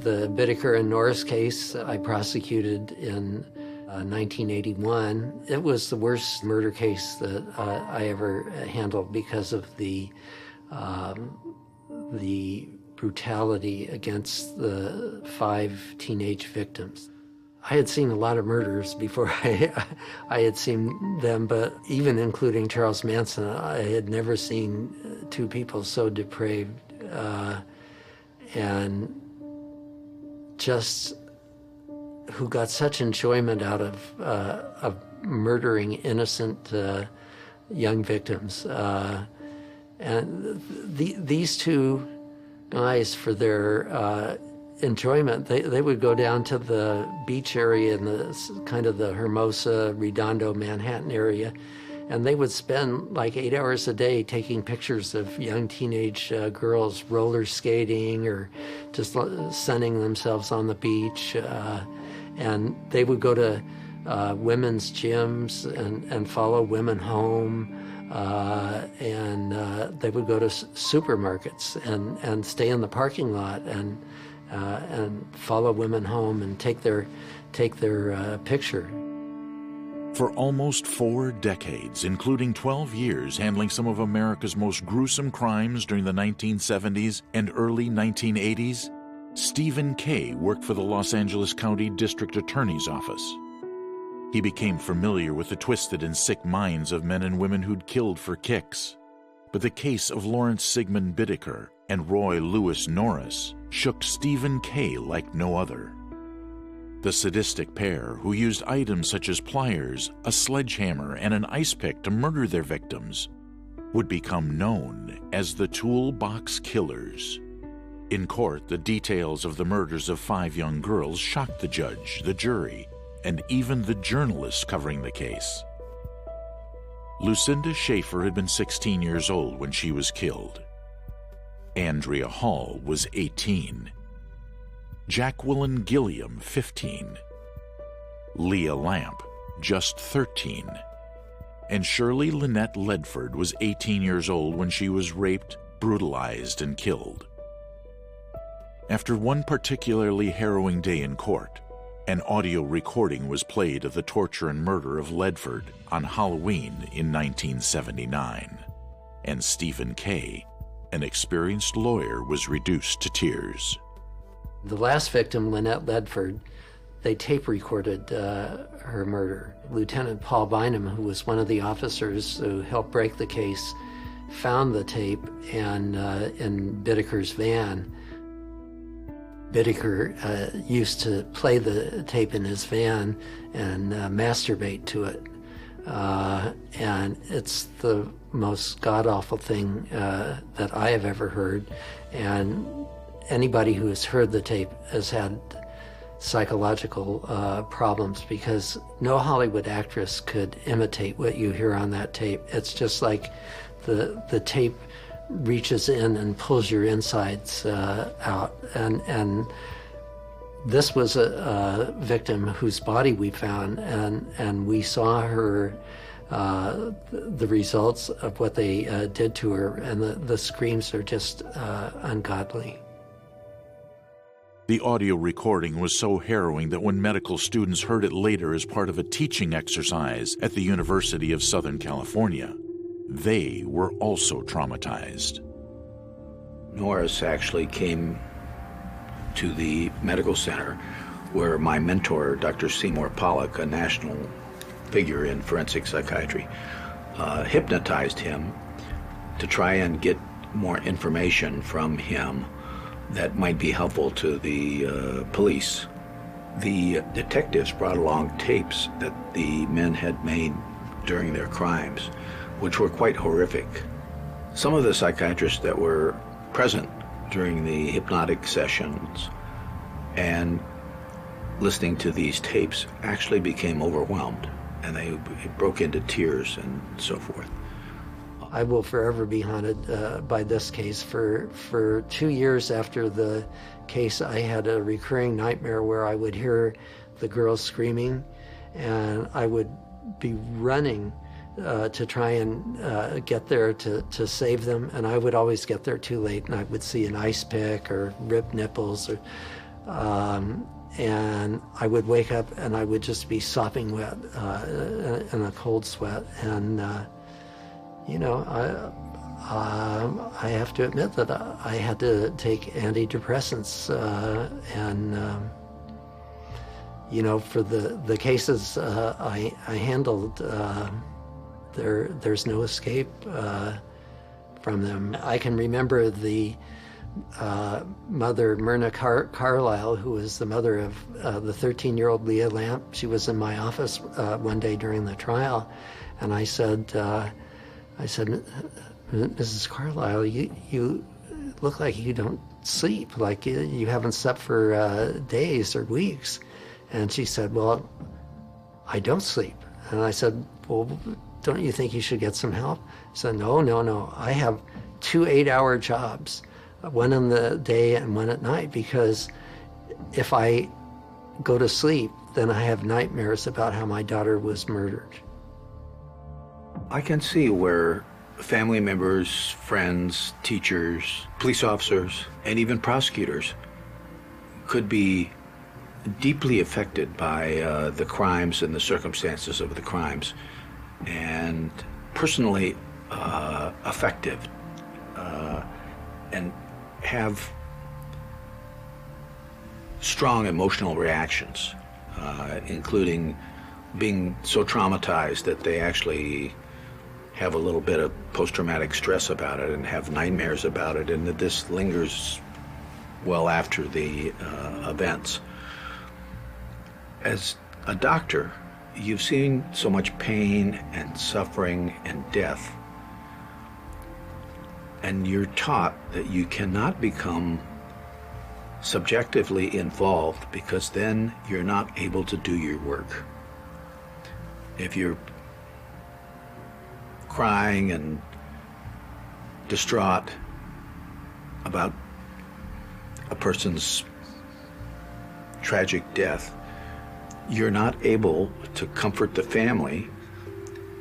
The Bittaker and Norris case I prosecuted in 1981. It was the worst murder case that I ever handled because of the brutality against the 5 teenage victims. I had seen a lot of murders before I had seen them, but even including Charles Manson, I had never seen 2 people so depraved and just who got such enjoyment out of murdering innocent young victims. And these 2 guys, for their enjoyment, they would go down to the beach area in the kind of the Hermosa, Redondo, Manhattan area, and they would spend like 8 hours a day taking pictures of young teenage girls roller skating or just sunning themselves on the beach. And they would go to women's gyms and follow women home. And they would go to supermarkets and stay in the parking lot and follow women home and take their picture. For almost 4 decades, including 12 years handling some of America's most gruesome crimes during the 1970s and early 1980s, Stephen Kay worked for the Los Angeles County District Attorney's Office. He became familiar with the twisted and sick minds of men and women who'd killed for kicks. But the case of Lawrence Sigmund Bittaker and Roy Lewis Norris shook Stephen Kay like no other. The sadistic pair, who used items such as pliers, a sledgehammer, and an ice pick to murder their victims, would become known as the Toolbox Killers. In court, the details of the murders of 5 young girls shocked the judge, the jury, and even the journalists covering the case. Lucinda Schaefer had been 16 years old when she was killed. Andrea Hall was 18. Jacqueline Gilliam, 15. Leah Lamp, just 13. And Shirley Lynette Ledford was 18 years old when she was raped, brutalized, and killed. After one particularly harrowing day in court, an audio recording was played of the torture and murder of Ledford on Halloween in 1979, and Stephen Kay, an experienced lawyer, was reduced to tears. The last victim, Lynette Ledford, they tape recorded her murder. Lieutenant Paul Bynum, who was one of the officers who helped break the case, found the tape and in Bittaker's van. Bittaker used to play the tape in his van and masturbate to it. And it's the most god-awful thing that I have ever heard. And anybody who has heard the tape has had psychological problems, because no Hollywood actress could imitate what you hear on that tape. It's just like the tape reaches in and pulls your insides out. And this was a victim whose body we found, and we saw her, the results of what they did to her, and the screams are just ungodly. The audio recording was so harrowing that when medical students heard it later as part of a teaching exercise at the University of Southern California, they were also traumatized. Norris actually came to the medical center where my mentor, Dr. Seymour Pollack, a national figure in forensic psychiatry, hypnotized him to try and get more information from him that might be helpful to the police. The detectives brought along tapes that the men had made during their crimes, which were quite horrific. Some of the psychiatrists that were present during the hypnotic sessions and listening to these tapes actually became overwhelmed, and they broke into tears and so forth. I will forever be haunted by this case. For 2 years after the case, I had a recurring nightmare where I would hear the girls screaming, and I would be running to try and get there to save them, and I would always get there too late, and I would see an ice pick or ripped nipples And I would wake up and I would just be sopping wet in a cold sweat. And, I have to admit that I had to take antidepressants. For the cases I handled, there's no escape from them. I can remember the mother, Myrna Carlisle, who was the mother of the 13-year-old Leah Lamp. She was in my office one day during the trial, and I said, Mrs. Carlisle, you look like you don't sleep, like you haven't slept for days or weeks. And she said, well, I don't sleep. And I said, well, don't you think you should get some help? She said, no, I have 2 8-hour jobs, one in the day and one at night, because if I go to sleep, then I have nightmares about how my daughter was murdered. I can see where family members, friends, teachers, police officers, and even prosecutors could be deeply affected by the crimes and the circumstances of the crimes, and personally affected, and have strong emotional reactions, including being so traumatized that they actually have a little bit of post-traumatic stress about it and have nightmares about it, and that this lingers well after the events. As a doctor, you've seen so much pain and suffering and death, and you're taught that you cannot become subjectively involved, because then you're not able to do your work. If you're crying and distraught about a person's tragic death, you're not able to comfort the family.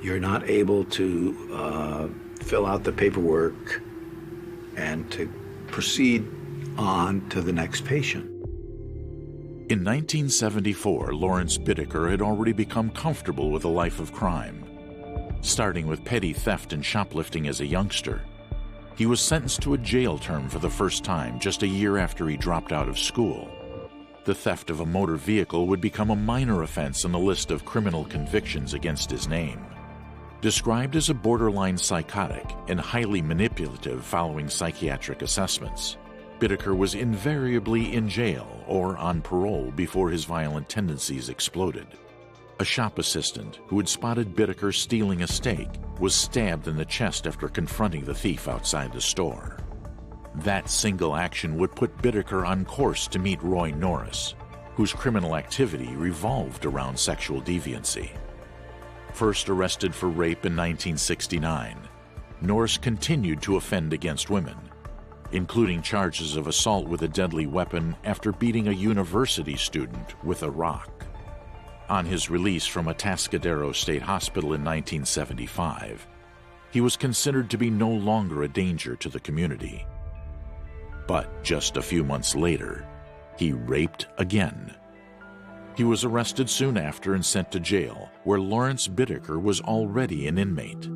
You're not able to fill out the paperwork and to proceed on to the next patient. In 1974, Lawrence Bittaker had already become comfortable with a life of crime. Starting with petty theft and shoplifting as a youngster, he was sentenced to a jail term for the first time just a year after he dropped out of school. The theft of a motor vehicle would become a minor offense on the list of criminal convictions against his name. Described as a borderline psychotic and highly manipulative following psychiatric assessments, Bittaker was invariably in jail or on parole before his violent tendencies exploded. A shop assistant who had spotted Bittaker stealing a steak was stabbed in the chest after confronting the thief outside the store. That single action would put Bittaker on course to meet Roy Norris, whose criminal activity revolved around sexual deviancy. First arrested for rape in 1969, Norris continued to offend against women, including charges of assault with a deadly weapon after beating a university student with a rock. On his release from Atascadero State Hospital in 1975, he was considered to be no longer a danger to the community. But just a few months later, he raped again. He was arrested soon after and sent to jail, where Lawrence Bittaker was already an inmate.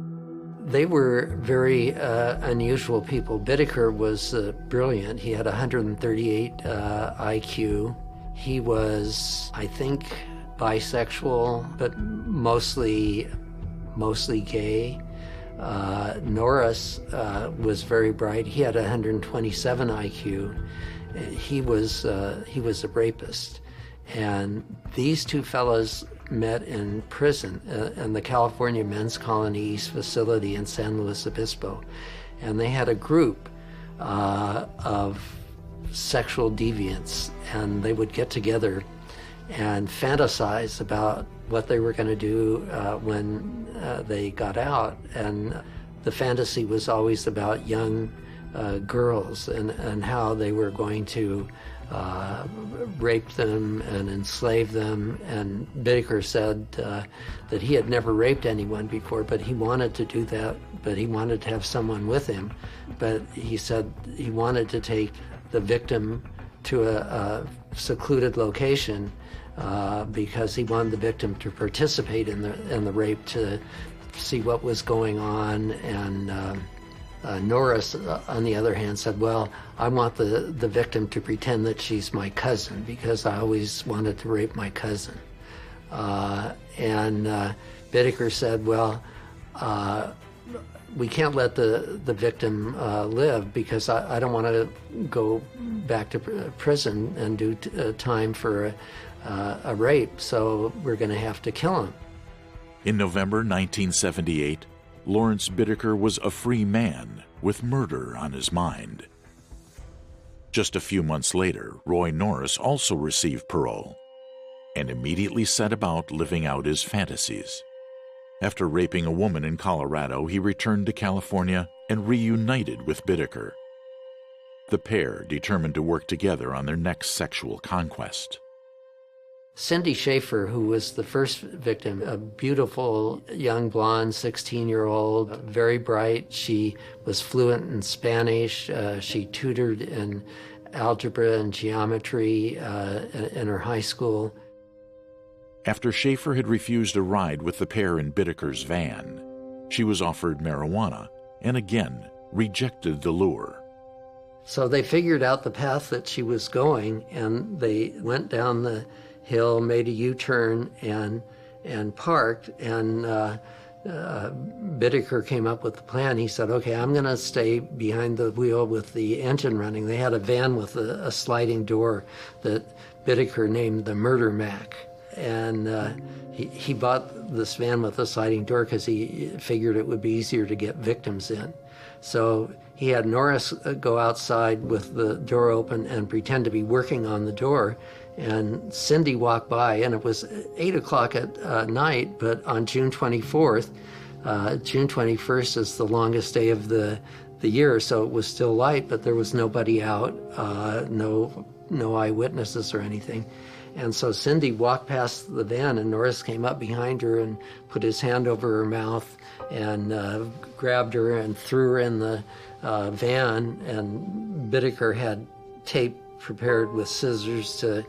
They were very unusual people. Bittaker was brilliant. He had 138 IQ. He was, I think, bisexual, but mostly gay. Norris was very bright. He had 127 IQ. He was a rapist. And these two fellows met in prison in the California Men's Colony East facility in San Luis Obispo. And they had a group of sexual deviants, and they would get together and fantasize about what they were going to do when they got out. And the fantasy was always about young girls and how they were going to rape them and enslave them. And Bittaker said that he had never raped anyone before, but he wanted to do that, but he wanted to have someone with him. But he said he wanted to take the victim to a secluded location because he wanted the victim to participate in the rape to see what was going on. And Norris, on the other hand, said, well, I want the victim to pretend that she's my cousin because I always wanted to rape my cousin. And Bittaker said, well, we can't let the victim live because I don't want to go back to prison and do time for a rape, so we're going to have to kill him. In November 1978, Lawrence Bittaker was a free man with murder on his mind. Just a few months later, Roy Norris also received parole and immediately set about living out his fantasies. After raping a woman in Colorado, he returned to California and reunited with Bittaker. The pair determined to work together on their next sexual conquest. Cindy Schaefer, who was the first victim, a beautiful young blonde 16-year-old, very bright. She was fluent in Spanish. She tutored in algebra and geometry in her high school. After Schaefer had refused a ride with the pair in Bittaker's van, she was offered marijuana and again rejected the lure. So they figured out the path that she was going, and they went down the hill, made a U-turn, and parked. And Bittaker came up with the plan. He said, okay, I'm going to stay behind the wheel with the engine running. They had a van with a sliding door that Bittaker named the Murder Mac. And he bought this van with a sliding door because he figured it would be easier to get victims in. So he had Norris go outside with the door open and pretend to be working on the door. And Cindy walked by, and it was 8 o'clock at night, but on June 24th, June 21st is the longest day of the year, so it was still light, but there was nobody out, no eyewitnesses or anything. And so Cindy walked past the van, and Norris came up behind her and put his hand over her mouth and grabbed her and threw her in the van. And Bittaker had tape prepared with scissors to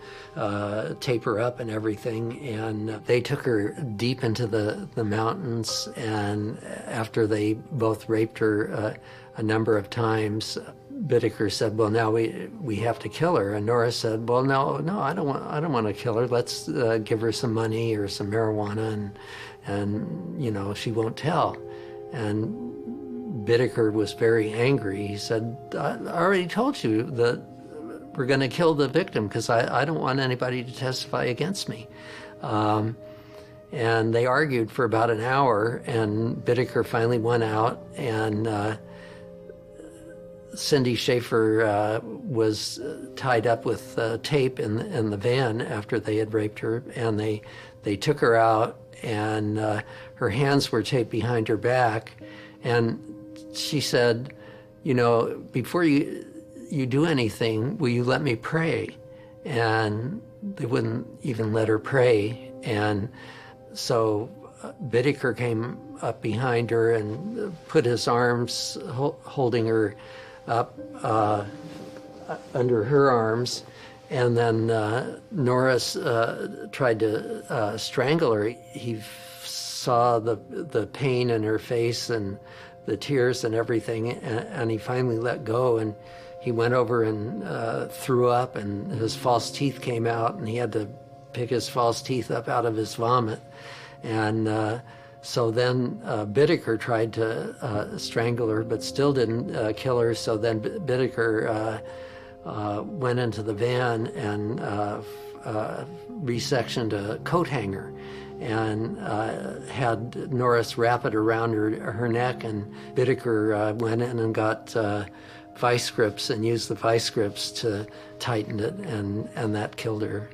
tape her up and everything. And they took her deep into the mountains. And after they both raped her a number of times, Bittaker said, well, now we have to kill her. And Norris said, well, no, I don't want to kill her. Let's give her some money or some marijuana, and she won't tell. And Bittaker was very angry. He said, I already told you that we're going to kill the victim because I don't want anybody to testify against me. And they argued for about an hour, and Bittaker finally went out, and Cindy Schaefer was tied up with tape in the van after they had raped her, and they took her out, and her hands were taped behind her back. And she said, before you do anything, will you let me pray? And they wouldn't even let her pray. And so Bittaker came up behind her and put his arms holding her up under her arms, and then Norris tried to strangle her. He saw the pain in her face and the tears and everything, and he finally let go, and he went over and threw up, and his false teeth came out, and he had to pick his false teeth up out of his vomit. And so then Bittaker tried to strangle her, but still didn't kill her. So then Bittaker went into the van and resectioned a coat hanger and had Norris wrap it around her neck. And Bittaker went in and got vice grips and used the vice grips to tighten it, and that killed her.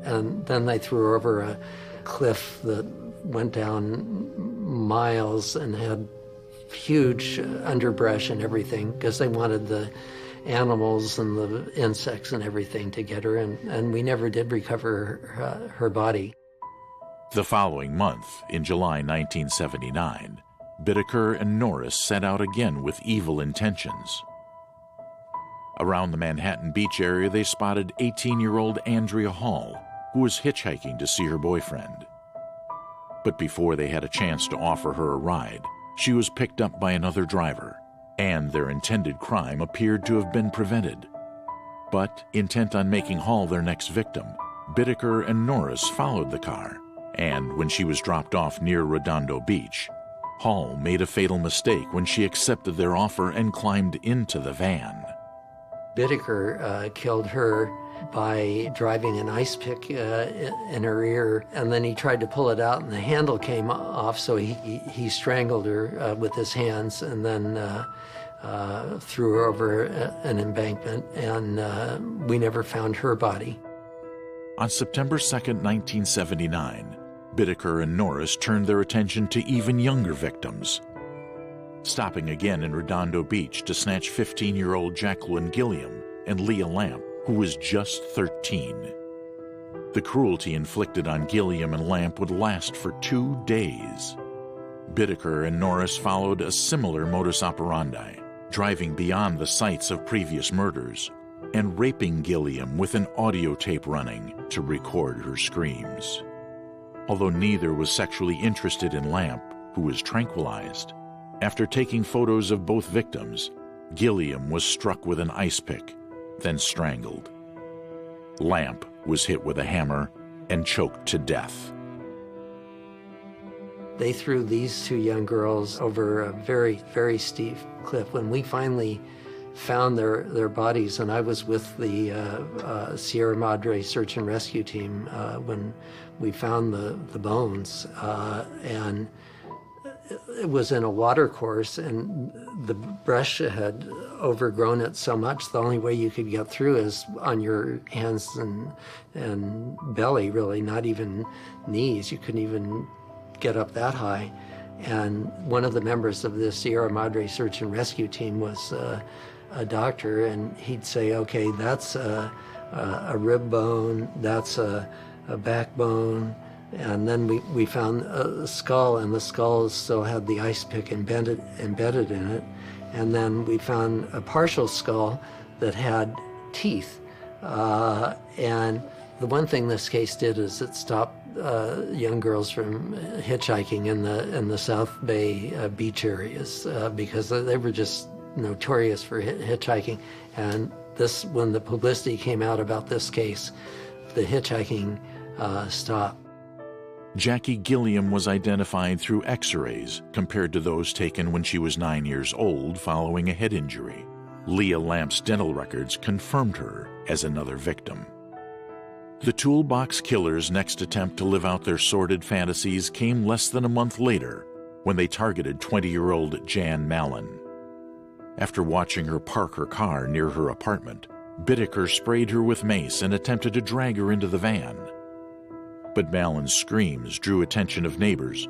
And then they threw her over a cliff that went down miles and had huge underbrush and everything because they wanted the animals and the insects and everything to get her, and we never did recover her body. The following month, in July 1979, Bittaker and Norris set out again with evil intentions. Around the Manhattan Beach area, they spotted 18-year-old Andrea Hall, who was hitchhiking to see her boyfriend. But before they had a chance to offer her a ride, she was picked up by another driver, and their intended crime appeared to have been prevented. But, intent on making Hall their next victim, Bittaker and Norris followed the car, and when she was dropped off near Redondo Beach, Hall made a fatal mistake when she accepted their offer and climbed into the van. Bittaker killed her by driving an ice pick in her ear, and then he tried to pull it out and the handle came off, so he strangled her with his hands and then threw her over an embankment, and we never found her body. On September 2nd, 1979, Bittaker and Norris turned their attention to even younger victims, stopping again in Redondo Beach to snatch 15-year-old Jacqueline Gilliam and Leah Lamp, who was just 13. The cruelty inflicted on Gilliam and Lamp would last for 2 days. Bittaker and Norris followed a similar modus operandi, driving beyond the sites of previous murders and raping Gilliam with an audio tape running to record her screams. Although neither was sexually interested in Lamp, who was tranquilized, after taking photos of both victims, Gilliam was struck with an ice pick, then strangled. Lamp was hit with a hammer and choked to death. They threw these 2 young girls over a very, very steep cliff. When we finally found their bodies, and I was with the Sierra Madre search and rescue team when we found the bones, and it was in a water course, and the brush had overgrown it so much the only way you could get through is on your hands and belly, really, not even knees. You couldn't even get up that high. And one of the members of the Sierra Madre search and rescue team was a doctor, and he'd say, okay, that's a rib bone, that's a backbone. And then we found a skull, and the skull still had the ice pick embedded in it. And then we found a partial skull that had teeth. And the one thing this case did is it stopped young girls from hitchhiking in the South Bay beach areas because they were just notorious for hitchhiking. And when the publicity came out about this case, the hitchhiking stopped. Jackie Gilliam was identified through X-rays compared to those taken when she was 9 years old following a head injury. Leah Lamp's dental records confirmed her as another victim. The Toolbox Killer's next attempt to live out their sordid fantasies came less than a month later when they targeted 20-year-old Jan Mallon. After watching her park her car near her apartment, Bittaker sprayed her with mace and attempted to drag her into the van. But Mallon's screams drew attention of neighbors,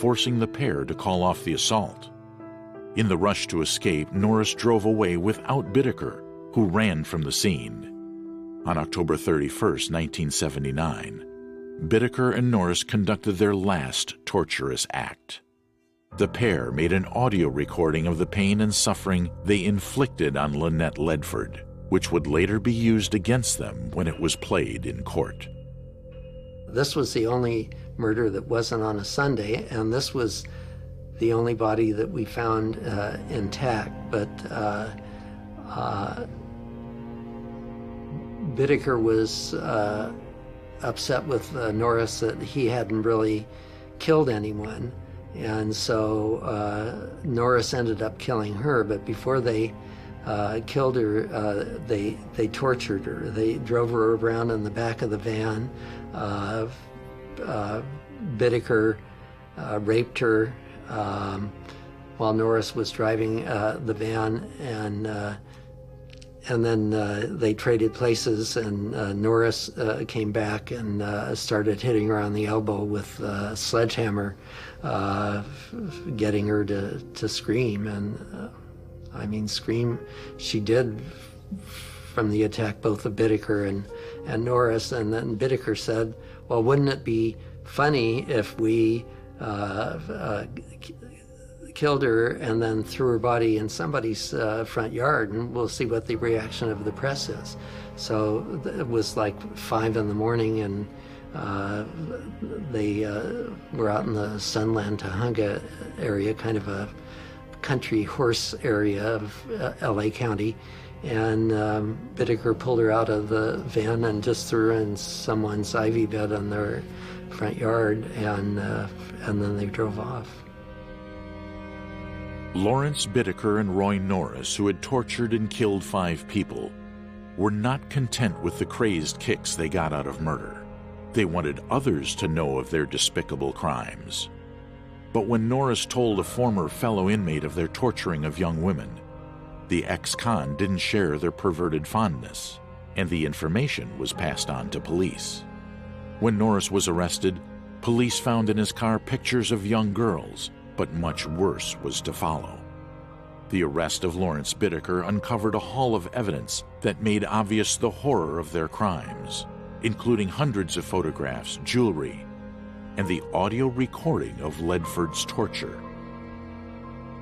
forcing the pair to call off the assault. In the rush to escape, Norris drove away without Bittaker, who ran from the scene. On October 31st, 1979, Bittaker and Norris conducted their last torturous act. The pair made an audio recording of the pain and suffering they inflicted on Lynette Ledford, which would later be used against them when it was played in court. This was the only murder that wasn't on a Sunday, and this was the only body that we found intact. But Bittaker was upset with Norris that he hadn't really killed anyone, and so Norris ended up killing her. But before they killed her, they tortured her. They drove her around in the back of the van. Bittaker raped her while Norris was driving the van, and then they traded places, and Norris came back and started hitting her on the elbow with a sledgehammer, getting her to scream. And I mean, scream she did from the attack, both of Bittaker and Norris. And then Bittaker said, well, wouldn't it be funny if we killed her and then threw her body in somebody's front yard, and we'll see what the reaction of the press is. So it was like 5 in the morning, and they were out in the Sunland Tujunga area, kind of a country horse area of LA County, and Bittaker pulled her out of the van and just threw her in someone's ivy bed on their front yard, and then they drove off. Lawrence Bittaker and Roy Norris, who had tortured and killed 5 people, were not content with the crazed kicks they got out of murder. They wanted others to know of their despicable crimes. But when Norris told a former fellow inmate of their torturing of young women, the ex-con didn't share their perverted fondness, and the information was passed on to police. When Norris was arrested, police found in his car pictures of young girls, but much worse was to follow. The arrest of Lawrence Bittaker uncovered a haul of evidence that made obvious the horror of their crimes, including hundreds of photographs, jewelry, and the audio recording of Ledford's torture.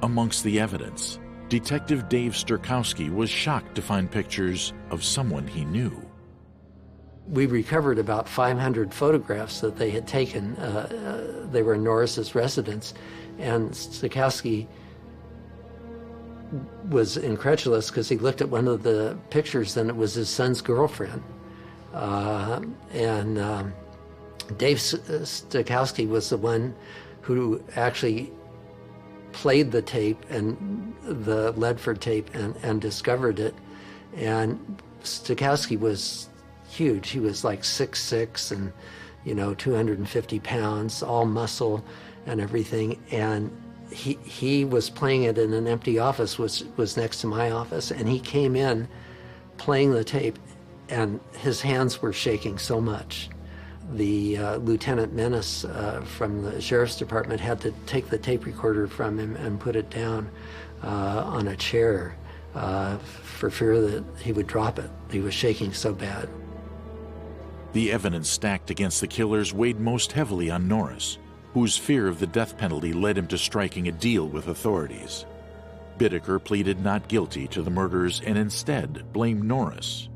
Amongst the evidence, Detective Dave Sturkowski was shocked to find pictures of someone he knew. We recovered about 500 photographs that they had taken. They were in Norris's residence, and Sturkowski was incredulous because he looked at one of the pictures and it was his son's girlfriend. Dave Sturkowski was the one who actually played the tape, and the Ledford tape, and discovered it. And Sturkowski was huge. He was like 6'6" and 250 pounds, all muscle and everything. And he was playing it in an empty office, which was next to my office, and he came in playing the tape, and his hands were shaking so much. The Lieutenant Menace from the Sheriff's Department had to take the tape recorder from him and put it down on a chair for fear that he would drop it. He was shaking so bad. The evidence stacked against the killers weighed most heavily on Norris, whose fear of the death penalty led him to striking a deal with authorities. Bittaker pleaded not guilty to the murders and instead blamed Norris.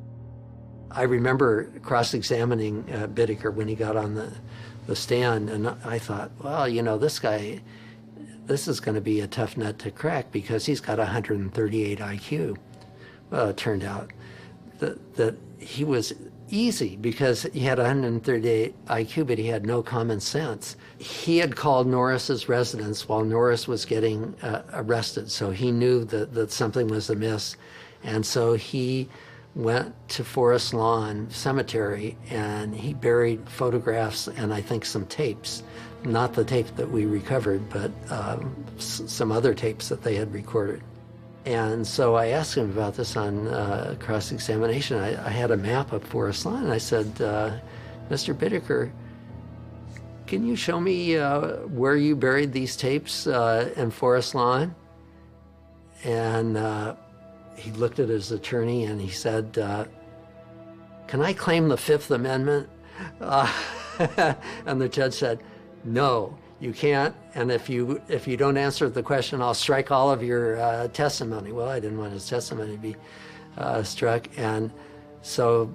I remember cross-examining Bittaker when he got on the stand, and I thought, well, this guy, this is going to be a tough nut to crack because he's got 138 IQ. Well, it turned out that he was easy because he had 138 IQ, but he had no common sense. He had called Norris's residence while Norris was getting arrested, so he knew that something was amiss, and so he went to Forest Lawn Cemetery and he buried photographs and I think some tapes, not the tape that we recovered, but some other tapes that they had recorded. And so I asked him about this on cross-examination. I had a map of Forest Lawn, and I said, Mr. Bittaker, can you show me where you buried these tapes in Forest Lawn? And he looked at his attorney and he said, can I claim the Fifth Amendment? And the judge said, no, you can't. And if you don't answer the question, I'll strike all of your testimony. Well, I didn't want his testimony to be struck. And so,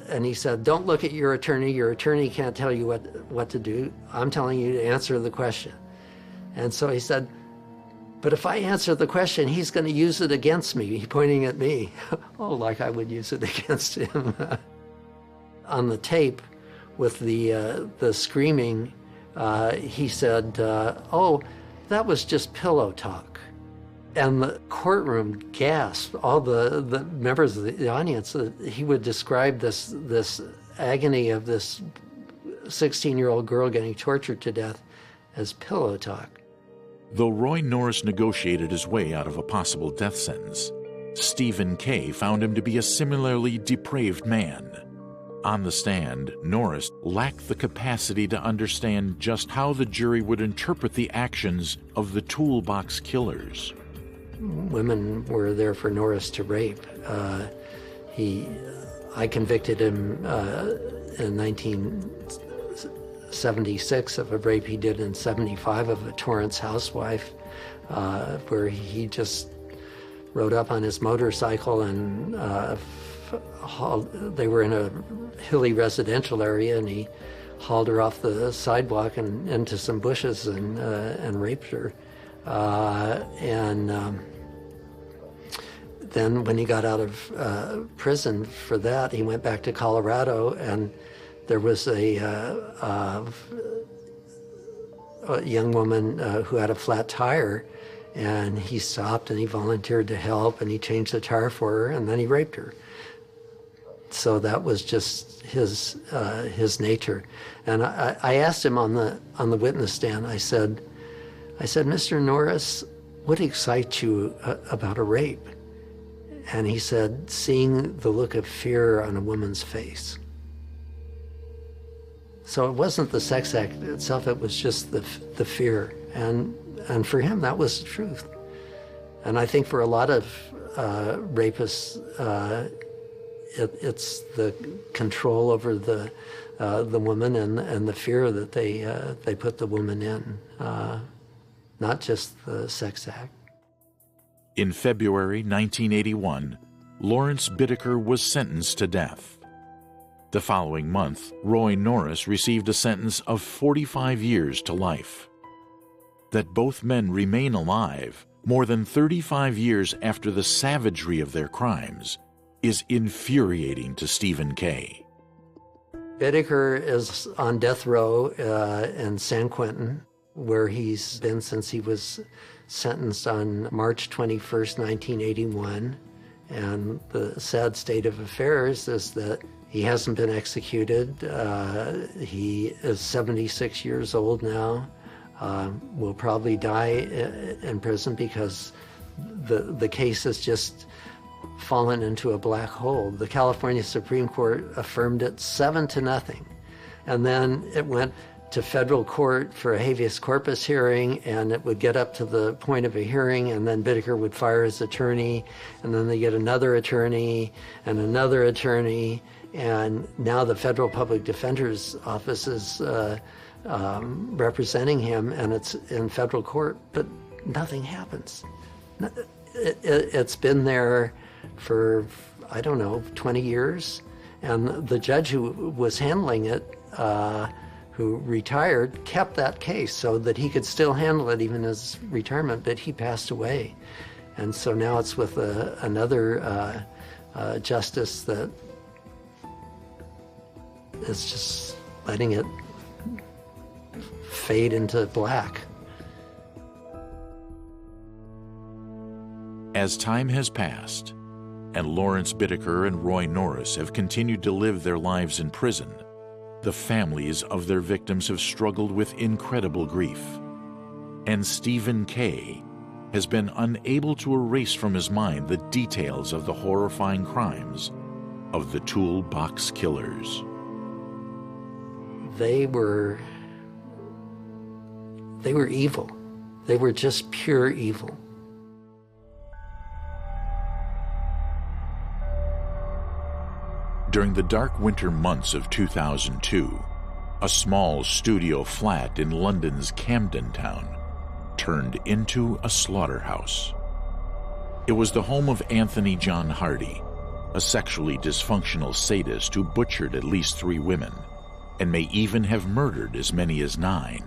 and he said, don't look at your attorney. Your attorney can't tell you what to do. I'm telling you to answer the question. And so he said, but if I answer the question, he's going to use it against me, he pointing at me. Oh, like I would use it against him. On the tape with the screaming, he said, oh, that was just pillow talk. And the courtroom gasped, all the members of the audience. He would describe this agony of this 16-year-old girl getting tortured to death as pillow talk. Though Roy Norris negotiated his way out of a possible death sentence, Stephen Kay found him to be a similarly depraved man. On the stand, Norris lacked the capacity to understand just how the jury would interpret the actions of the toolbox killers. Women were there for Norris to rape. I convicted him in 19 76 of a rape he did in 75 of a Torrance housewife, where he just rode up on his motorcycle and they were in a hilly residential area, and he hauled her off the sidewalk and into some bushes and raped her. Then when he got out of prison for that, he went back to Colorado, and there was a young woman who had a flat tire, and he stopped and he volunteered to help, and he changed the tire for her, and then he raped her. So that was just his nature. And I asked him on the witness stand, I said, Mr. Norris, what excites you about a rape? And he said, seeing the look of fear on a woman's face. So it wasn't the sex act itself, it was just the fear. And for him, that was the truth. And I think for a lot of rapists, it's the control over the woman and the fear that they put the woman in, not just the sex act. In February 1981, Lawrence Bittaker was sentenced to death. The following month, Roy Norris received a sentence of 45 years to life. That both men remain alive more than 35 years after the savagery of their crimes is infuriating to Stephen Kay. Bittaker is on death row in San Quentin, where he's been since he was sentenced on March 21st, 1981. And the sad state of affairs is that he hasn't been executed. He is 76 years old now. Will probably die in prison because the case has just fallen into a black hole. The California Supreme Court affirmed it 7-0. And then it went to federal court for a habeas corpus hearing, and it would get up to the point of a hearing, and then Bittaker would fire his attorney, and then they get another attorney, and now the Federal Public Defender's Office is representing him, and it's in federal court, but nothing happens. It's been there for, 20 years, and the judge who was handling it, who retired, kept that case so that he could still handle it even as retirement, but he passed away. And so now it's with another justice that is just letting it fade into black. As time has passed, and Lawrence Bittaker and Roy Norris have continued to live their lives in prison, the families of their victims have struggled with incredible grief. And Stephen Kay has been unable to erase from his mind the details of the horrifying crimes of the Toolbox Killers. They were evil. They were just pure evil. During the dark winter months of 2002, a small studio flat in London's Camden Town turned into a slaughterhouse. It was the home of Anthony John Hardy, a sexually dysfunctional sadist who butchered at least 3 women and may even have murdered as many as 9.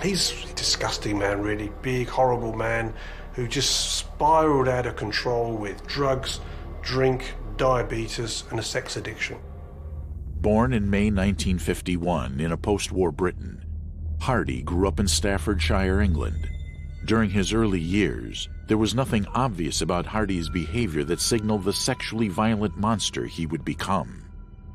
He's a disgusting man, really. Big, horrible man who just spiraled out of control with drugs, drink, diabetes, and a sex addiction. Born in May 1951 in a post-war Britain, Hardy grew up in Staffordshire, England. During his early years, there was nothing obvious about Hardy's behavior that signaled the sexually violent monster he would become.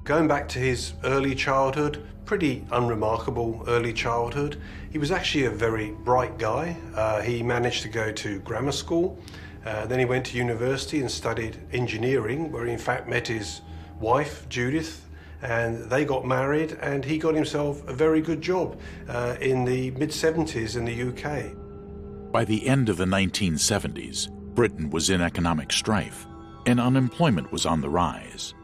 Going back to his early childhood, pretty unremarkable early childhood. He was actually a very bright guy. He managed to go to grammar school. Then he went to university and studied engineering, where he in fact met his wife, Judith, and they got married, and he got himself a very good job in the mid-70s in the UK. By the end of the 1970s, Britain was in economic strife, and unemployment was on the rise.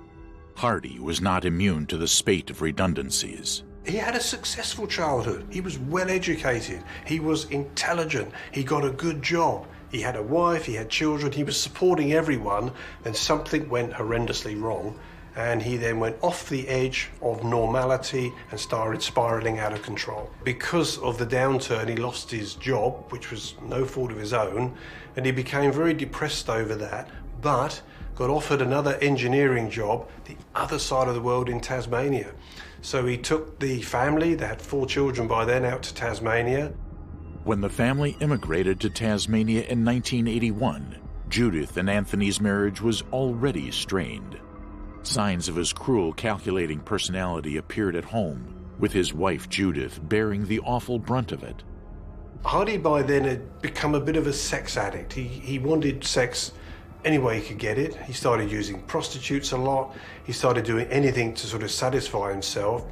Hardy was not immune to the spate of redundancies. He had a successful childhood. He was well educated. He was intelligent. He got a good job. He had a wife, he had children, he was supporting everyone. Then something went horrendously wrong, and he then went off the edge of normality and started spiraling out of control. Because of the downturn, he lost his job, which was no fault of his own, and he became very depressed over that, but got offered another engineering job the other side of the world in Tasmania. So he took the family, they had 4 children by then, out to Tasmania. When the family immigrated to Tasmania in 1981, Judith and Anthony's marriage was already strained. Signs of his cruel, calculating personality appeared at home, with his wife Judith bearing the awful brunt of it. Hardy by then had become a bit of a sex addict. He wanted sex any way he could get it. He started using prostitutes a lot. He started doing anything to sort of satisfy himself.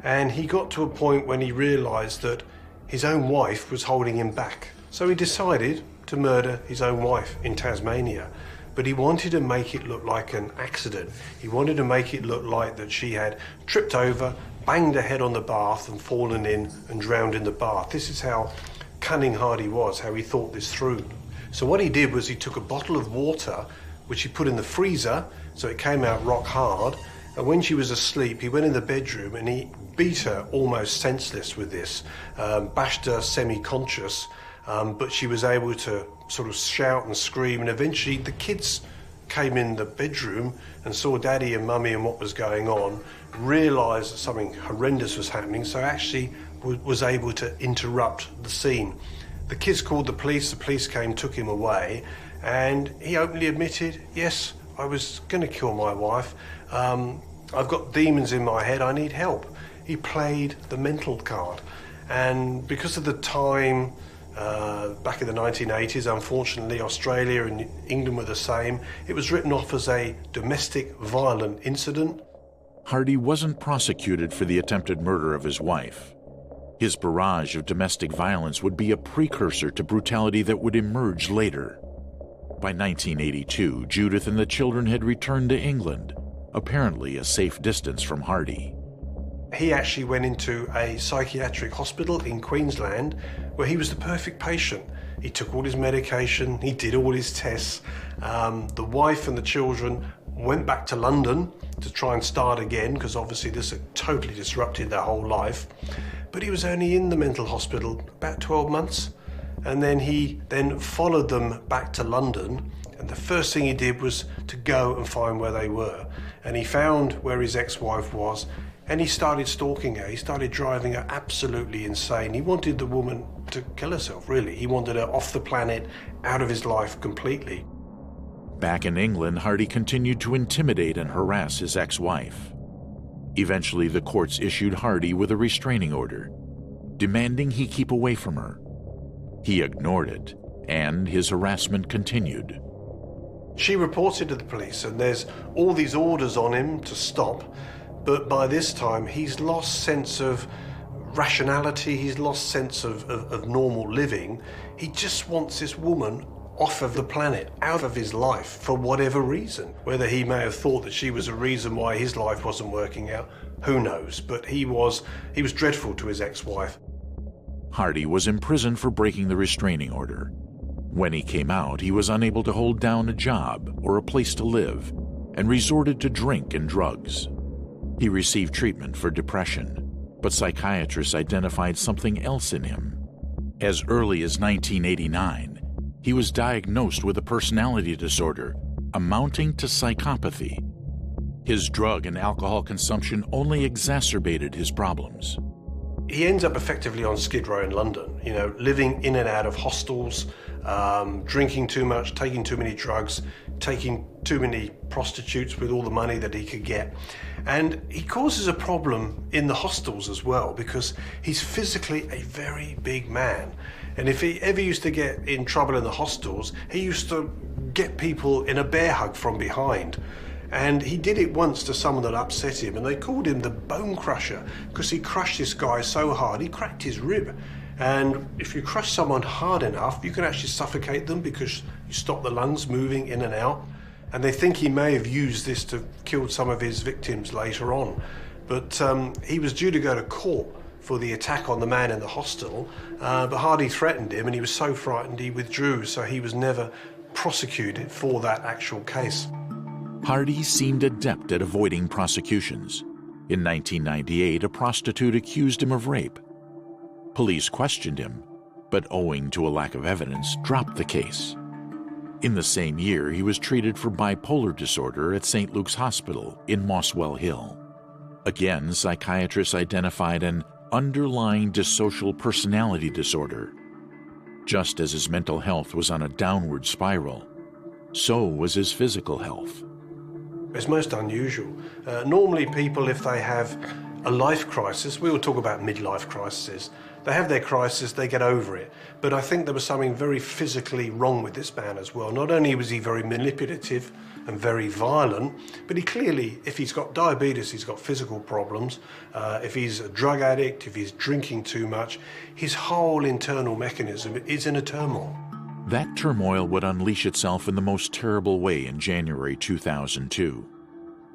And he got to a point when he realized that his own wife was holding him back. So he decided to murder his own wife in Tasmania. But he wanted to make it look like an accident. He wanted to make it look like that she had tripped over, banged her head on the bath and fallen in and drowned in the bath. This is how cunning Hardy was, how he thought this through. So what he did was he took a bottle of water, which he put in the freezer, so it came out rock hard. And when she was asleep, he went in the bedroom and he beat her almost senseless with this, bashed her semi-conscious, but she was able to sort of shout and scream, and eventually the kids came in the bedroom and saw Daddy and Mummy and what was going on, realised that something horrendous was happening, so actually was able to interrupt the scene. The kids called the police came, took him away, and he openly admitted, yes, I was going to kill my wife. I've got demons in my head, I need help. He played the mental card. And because of the time, back in the 1980s, unfortunately, Australia and England were the same, it was written off as a domestic violent incident. Hardy wasn't prosecuted for the attempted murder of his wife. His barrage of domestic violence would be a precursor to brutality that would emerge later. By 1982, Judith and the children had returned to England, apparently a safe distance from Hardy. He actually went into a psychiatric hospital in Queensland where he was the perfect patient. He took all his medication, he did all his tests. The wife and the children went back to London to try and start again, because obviously this had totally disrupted their whole life. But he was only in the mental hospital about 12 months. And then he followed them back to London. And the first thing he did was to go and find where they were. And he found where his ex-wife was, and he started stalking her. He started driving her absolutely insane. He wanted the woman to kill herself, really. He wanted her off the planet, out of his life completely. Back in England, Hardy continued to intimidate and harass his ex-wife. Eventually, the courts issued Hardy with a restraining order, demanding he keep away from her. He ignored it, and his harassment continued. She reported to the police, and there's all these orders on him to stop. But by this time, he's lost sense of rationality, he's lost sense of normal living. He just wants this woman off of the planet, out of his life, for whatever reason. Whether he may have thought that she was a reason why his life wasn't working out, who knows? But he was dreadful to his ex-wife. Hardy was imprisoned for breaking the restraining order. When he came out, he was unable to hold down a job or a place to live, and resorted to drink and drugs. He received treatment for depression, but psychiatrists identified something else in him. As early as 1989, he was diagnosed with a personality disorder amounting to psychopathy. His drug and alcohol consumption only exacerbated his problems. He ends up effectively on Skid Row in London, living in and out of hostels, drinking too much, taking too many drugs, taking too many prostitutes with all the money that he could get. And he causes a problem in the hostels as well, because he's physically a very big man. And if he ever used to get in trouble in the hostels, he used to get people in a bear hug from behind. And he did it once to someone that upset him, and they called him the Bone Crusher, because he crushed this guy so hard, he cracked his rib. And if you crush someone hard enough, you can actually suffocate them because you stop the lungs moving in and out. And they think he may have used this to kill some of his victims later on. But he was due to go to court for the attack on the man in the hostel, but Hardy threatened him and he was so frightened he withdrew, so he was never prosecuted for that actual case. Hardy seemed adept at avoiding prosecutions. In 1998, a prostitute accused him of rape. Police questioned him, but owing to a lack of evidence, dropped the case. In the same year, he was treated for bipolar disorder at St. Luke's Hospital in Muswell Hill. Again, psychiatrists identified an underlying dissocial personality disorder. Just as his mental health was on a downward spiral, so was his physical health. It's most unusual. Normally people, if they have a life crisis, we all talk about midlife crises, they have their crisis, they get over it. But I think there was something very physically wrong with this man as well. Not only was he very manipulative and very violent, but he clearly, if he's got diabetes, he's got physical problems. If he's a drug addict, if he's drinking too much, his whole internal mechanism is in a turmoil. That turmoil would unleash itself in the most terrible way in January 2002,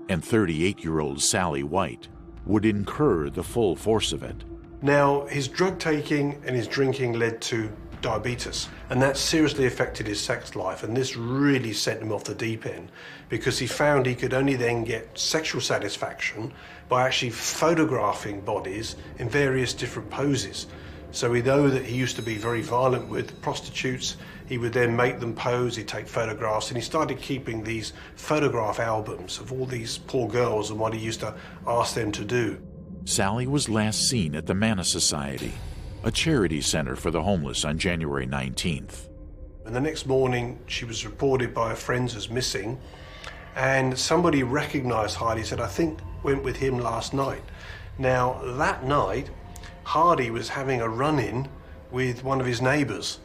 and 38-year-old Sally White would incur the full force of it. Now, his drug taking and his drinking led to diabetes, and that seriously affected his sex life, and this really sent him off the deep end because he found he could only then get sexual satisfaction by actually photographing bodies in various different poses. So we know that he used to be very violent with prostitutes. He would then make them pose, he'd take photographs, and he started keeping these photograph albums of all these poor girls and what he used to ask them to do. Sally was last seen at the Manna Society, a charity center for the homeless, on January 19th. And the next morning, she was reported by her friends as missing, and somebody recognized Hardy, said, I think went with him last night. Now, that night, Hardy was having a run-in with one of his neighbors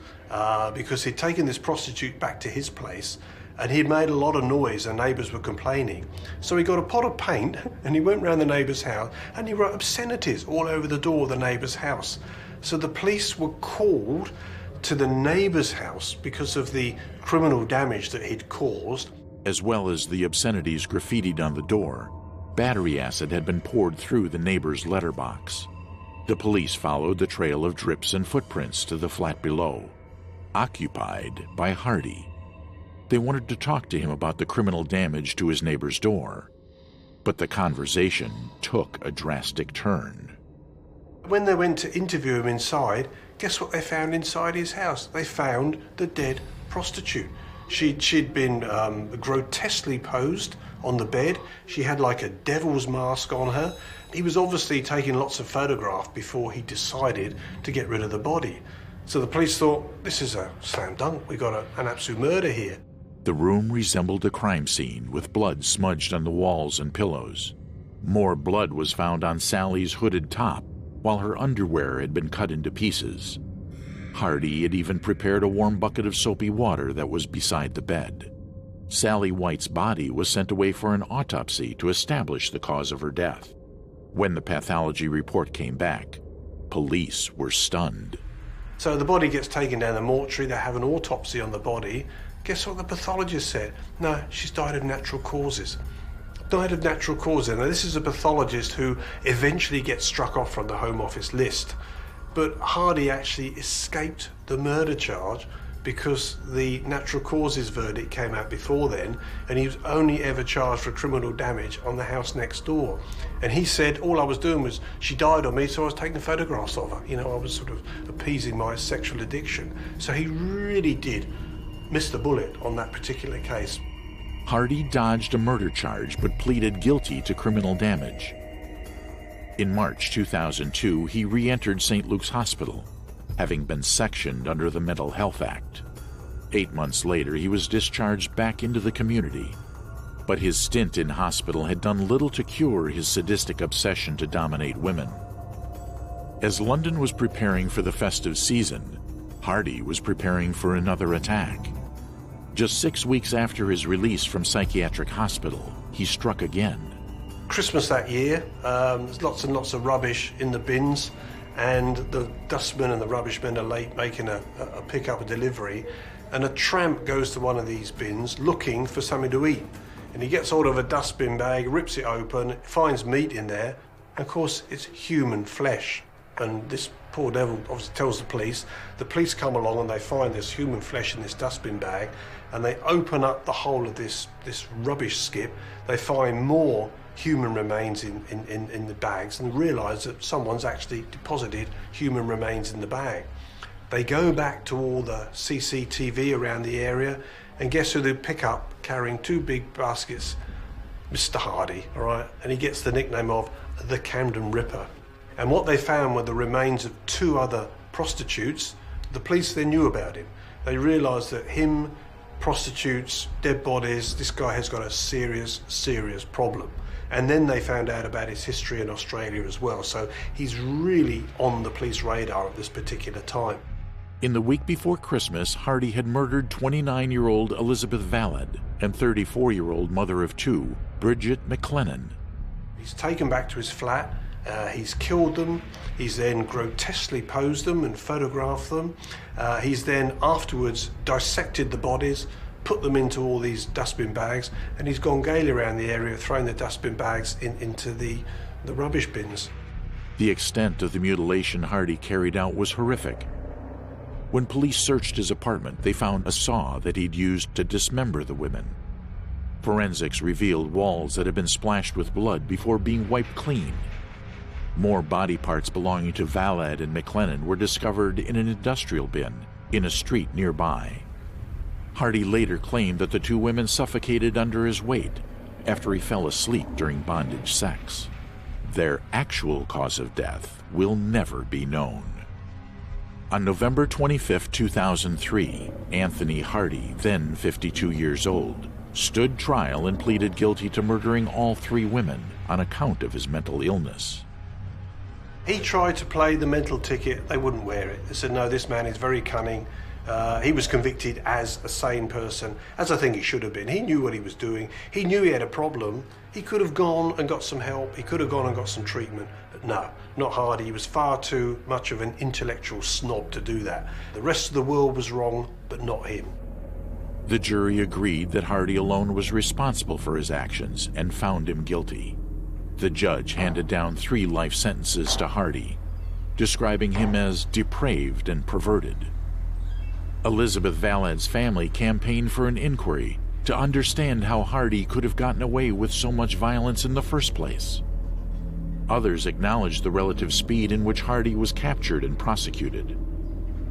because he'd taken this prostitute back to his place and he'd made a lot of noise and neighbors were complaining. So he got a pot of paint and he went round the neighbor's house and he wrote obscenities all over the door of the neighbor's house. So the police were called to the neighbor's house because of the criminal damage that he'd caused. As well as the obscenities graffitied on the door, battery acid had been poured through the neighbor's letterbox. The police followed the trail of drips and footprints to the flat below, occupied by Hardy. They wanted to talk to him about the criminal damage to his neighbor's door, but the conversation took a drastic turn. When they went to interview him inside, guess what they found inside his house? They found the dead prostitute. She'd been grotesquely posed on the bed. She had like a devil's mask on her. He was obviously taking lots of photographs before he decided to get rid of the body. So the police thought, this is a slam dunk, we got an absolute murder here. The room resembled a crime scene with blood smudged on the walls and pillows. More blood was found on Sally's hooded top, while her underwear had been cut into pieces. Hardy had even prepared a warm bucket of soapy water that was beside the bed. Sally White's body was sent away for an autopsy to establish the cause of her death. When the pathology report came back, police were stunned. So the body gets taken down the mortuary, they have an autopsy on the body. Guess what the pathologist said? No, she's died of natural causes. Died of natural causes. Now this is a pathologist who eventually gets struck off from the Home Office list. But Hardy actually escaped the murder charge because the natural causes verdict came out before then, and he was only ever charged for criminal damage on the house next door. And he said, all I was doing was, she died on me, so I was taking photographs of her. You know, I was sort of appeasing my sexual addiction. So he really did miss the bullet on that particular case. Hardy dodged a murder charge but pleaded guilty to criminal damage. In March 2002, he re-entered St. Luke's Hospital, having been sectioned under the Mental Health Act. 8 months later, he was discharged back into the community. But his stint in hospital had done little to cure his sadistic obsession to dominate women. As London was preparing for the festive season, Hardy was preparing for another attack. Just 6 weeks after his release from psychiatric hospital, he struck again. Christmas that year, there's lots and lots of rubbish in the bins, and the dustmen and the rubbish men are late making a pick-up, a delivery, and a tramp goes to one of these bins looking for something to eat. And he gets hold of a dustbin bag, rips it open, finds meat in there, And of course, it's human flesh. And this poor devil obviously tells the police. The police come along and they find this human flesh in this dustbin bag, and they open up the whole of this rubbish skip. They find more human remains in the bags and realise that someone's actually deposited human remains in the bag. They go back to all the CCTV around the area, and guess who they pick up carrying 2 big baskets? Mr. Hardy, all right? And he gets the nickname of the Camden Ripper. And what they found were the remains of 2 other prostitutes. The police then knew about him. They realised that him, prostitutes, dead bodies, this guy has got a serious, serious problem. And then they found out about his history in Australia as well. So he's really on the police radar at this particular time. In the week before Christmas, Hardy had murdered 29-year-old Elizabeth Valad and 34-year-old mother of 2, Bridget McLennan. He's taken back to his flat. He's killed them. He's then grotesquely posed them and photographed them. He's then afterwards dissected the bodies, put them into all these dustbin bags, and he's gone gaily around the area throwing the dustbin bags into the rubbish bins. The extent of the mutilation Hardy carried out was horrific. When police searched his apartment, they found a saw that he'd used to dismember the women. Forensics revealed walls that had been splashed with blood before being wiped clean. More body parts belonging to Valad and McLennan were discovered in an industrial bin in a street nearby. Hardy later claimed that the 2 women suffocated under his weight after he fell asleep during bondage sex. Their actual cause of death will never be known. On November 25, 2003, Anthony Hardy, then 52 years old, stood trial and pleaded guilty to murdering all 3 women on account of his mental illness. He tried to play the mental ticket. They wouldn't wear it. They said, no, this man is very cunning. He was convicted as a sane person, as I think he should have been. He knew what he was doing. He knew he had a problem. He could have gone and got some help. He could have gone and got some treatment. But no, not Hardy. He was far too much of an intellectual snob to do that. The rest of the world was wrong, but not him. The jury agreed that Hardy alone was responsible for his actions and found him guilty. The judge handed down 3 life sentences to Hardy, describing him as depraved and perverted. Elizabeth Valad's family campaigned for an inquiry to understand how Hardy could have gotten away with so much violence in the first place. Others acknowledged the relative speed in which Hardy was captured and prosecuted.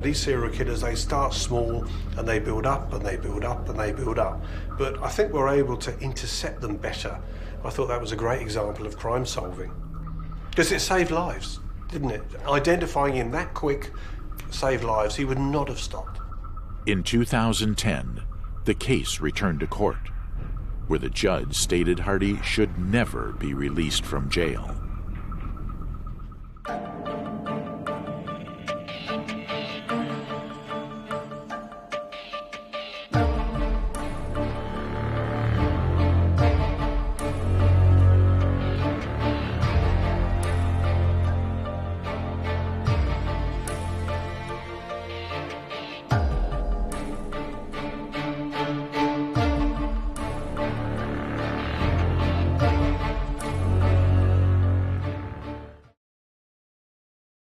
These serial killers, they start small and they build up and they build up and they build up. But I think we're able to intercept them better. I thought that was a great example of crime solving. Because it saved lives, didn't it? Identifying him that quick saved lives. He would not have stopped. In 2010, the case returned to court, where the judge stated Hardy should never be released from jail.